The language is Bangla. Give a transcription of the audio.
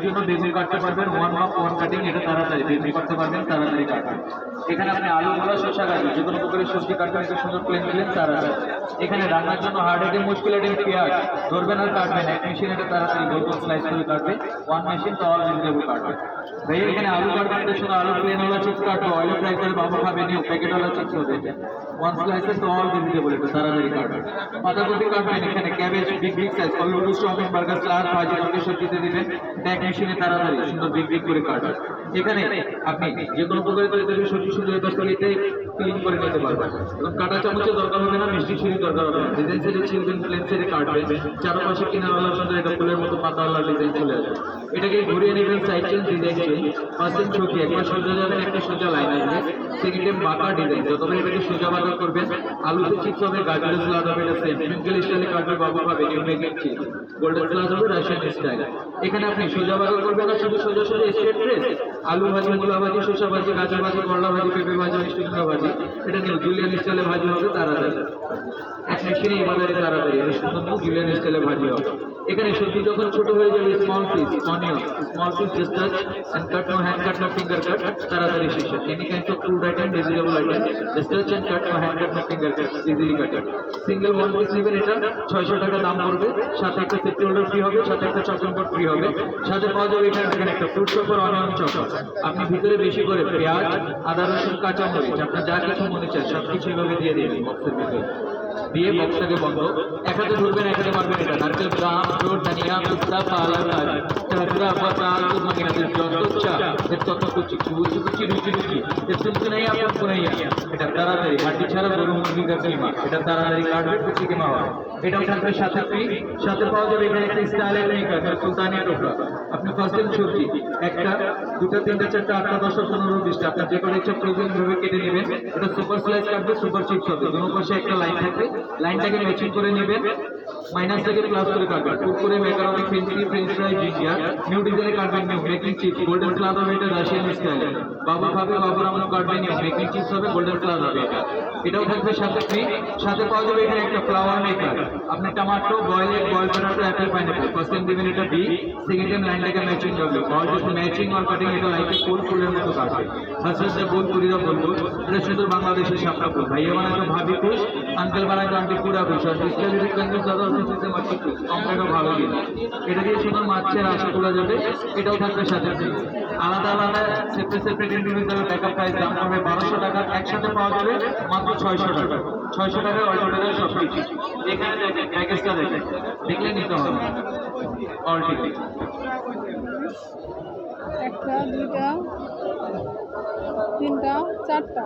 জন্য বেগুন কাটতে পারবেন, ওয়ান মাপ ওয়ান কাটিং, এটা তাড়াতাড়ি বেগুন করতে পারবেন, তাড়াতাড়ি কাটবেন। এখানে আপনি আলু গুলা শসা কাটবেন, যে কোনো প্রকারের সবজি কাটবেন, একটা সুন্দর প্লেন দিলেন তাড়াতাড়ি। এখানে রান্নার জন্য হার্ড আইটেম মুশকিল আইটেম পেঁয়াজ ধরবেন আর কাটবেন, এক মেশিন এটা তাড়াতাড়ি গোল গোল স্লাইস করে কাটবে, ওয়ান মেশিন তো অল ভেজিটেবল কাটবে। ভাই এখানে আলু কাটবেন, এটার সঙ্গে আলু প্লেন ওয়ালা চিপস কাটবো, অয়েল ফ্রাই করে বাবু খাবে নিউ প্যাকেট ওয়ালা চিপস হবে, এটা ওয়ান স্লাইসে তো অল ভেজিটেবল, এটা তাড়াতাড়ি কাটবে। বাঁধাকপি কাটবেন, এখানে ক্যাবেজ বিগ বিগ সাইজ, কল্লুডু স্টপিং বার্গার স্লাদ ভাজি রুটি সবজিতে দিবেন, এক মেশিনে তাড়াতাড়ি সুন্দর বিগ বিগ করে কাটবে। এখানে আপনি যে কোনো প্রকারের তরকারি সবজি সুন্দর তরকারিতে ক্লিন করে নিতে পারবেন। এবং কাটা চামচের দরকার হবে না, মিষ্টি ছুরি দরকার হবে না, ডিজাইন সেটে ছিলবেন, প্লেন সেটে কাটবেন, চারপাশে কিনারওয়ালার সঙ্গে এটা ফুলের মতো পাতাওয়ালা ডিজাইন চলে আসবে। এটাকে ঘুরিয়ে নেবেন, side change design change, percent ছুটি একবার সোজা যাবেন, একটা সোজা লাইন আসবে, সেকেন্ড টাইম বাঁকা ডিজাইন, যতবার এটাকে সোজা বাঁকা করবেন, আলুতে চিপস হবে, গাজরের স্লাদ হবে, এটা সেম টুইঙ্কেল স্টাইলে কাটবে, বাবু পাবে new making cheese, golden salad হবে রাশিয়ান স্টাইল। এখানে আপনি সোজা বাঁকা করবেন না, শুধু সোজা সোজা স্ট্রেট প্রেস, আলু ভাজি, মূলা ভাজি, শসা ভাজি, গাজর ভাজি, করলা ভাজি, পেঁপে ভাজি, মিষ্টি কুমড়া ভাজি, এটা নিউ জুলিয়ান স্টাইলে ভাজি হবে তাড়াতাড়ি, এক মেশিনে এবারে তাড়াতাড়ি, এটা সুন্দর জুলিয়ান স্টাইলে ভাজি হবে। এখানে সবজি যখন ছোট হয়ে যাবে, small piece onion, small piece just touch and cut, no hand cut, no finger cut, তাড়াতাড়ি শেষ। Any kind of food item, vegetable item, just touch and cut, no hand cut, no finger cut, easily cutted. Single one piece নেবেন, এটা 600 টাকা দাম পড়বে, সাথে একটা সেফটি হোল্ডার ফ্রি হবে, সাথে একটা চপিং বোর্ড ফ্রি হবে, সাথে পাওয়া যাবে এখানে দেখেন একটা ফ্রুট চপার, অনিয়ন চপার। আপনি ভিতরে বেশি করে পেঁয়াজ, আদা রসুন, কাঁচা মরিচ, আপনার যা কিছু মনে চায় সবকিছু এভাবে দিয়ে দিবেন বক্সের ভিতরে, দিয়ে বক্সটাকে বন্ধ, এক হাতে ধরবেন, এক হাতে মারবেন, এটা নারকেল, গ্রাম, জোর, ধনিয়া, কুত্তা, পালা, চাহরা, পাতা, মহিলাদের যত চা এর তত কুচি কুচি কুচি রুচি রুচি এর শুনতে নেই আপনার কোনাইয়া, এটা তাড়াতাড়ি হাড্ডি ছাড়া গরু মুরগি কাকিমা, এটা তাড়াতাড়ি কাটবে, কুচি কিমা হয়। এটাও থাকবে সাথে ফ্রি, সাথে পাওয়া যাবে এখানে একটা স্টাইলের মেকার, সুলতানিয়া টোকরা। আপনি ফার্স্ট টাইম সবজি একটা, দুটা, তিনটা, চারটা, 8টা, 10টা, 15, 20টা, আপনার যে কোনো ইচ্ছা ফ্রোজেন ভাবে কেটে নেবেন, এটা সুপার স্লাইস কাটবে, সুপার চিপস হবে, দুনো পাশে একটা লাইন থাকবে, লাইনটাকে ম্যাচিং করে নেবেন, মাইনাস থেকে প্লাস করে কাটবেন, কুরকুরে, ম্যাকারনি, ফ্রেঞ্চি, ফ্রেঞ্চ ফ্রাই, জিঞ্জার, নিউ ডিজাইনে কাটবেন, new making chips, golden salad হবে, এটা রাশিয়ান স্টাইল, বাবু খাবে, বাবুর আমরা কাটবেন, নিউ মেকিং চিপস হবে, গোল্ডেন স্লাদ হবে, এটা এটাও থাকবে সাথে ফ্রি। সাথে পাওয়া যাবে এখানে একটা ফ্লাওয়ার মেকার, আপনি tomato, boil egg, boil potato, apple, pineapple, first time দিবেন এটা বি, সেকেন্ড টাইম লাইনটাকে ম্যাচিং করবে, বল যদি ম্যাচিং আর কাটিং, এটা লাইকে ফুল ফুলের মতো কাটবে, হাসতে ফুল পুরিরা বলবো, এটা শুধু বাংলাদেশের সাপটা ফুল, ভাইয়া বানাতো ভাবি খুশ, আঙ্কেল বানাতো আন্টি পুরা খুশ, আর ডিসকাউন্ট কনফিউজ দাদা হচ্ছে মাছি খুশ, কমপ্লেটও ভালো দিন। এটা দিয়ে শুধু মাছের আশা তোলা যাবে, এটাও থাকবে সাথে ফ্রি। আলাদা আলাদা separate separate individual backup price দাম হবে 1200 টাকা, একসাথে পাওয়া যাবে মাত্র 600 টাকা, 600 টাকায় অল টোটাল সব কিছু। এখানে দেখেন প্যাকেজটা দেখেন, দেখলে নিতে হবে অল টিকিট। একটা, দুইটা, তিনটা, চারটা।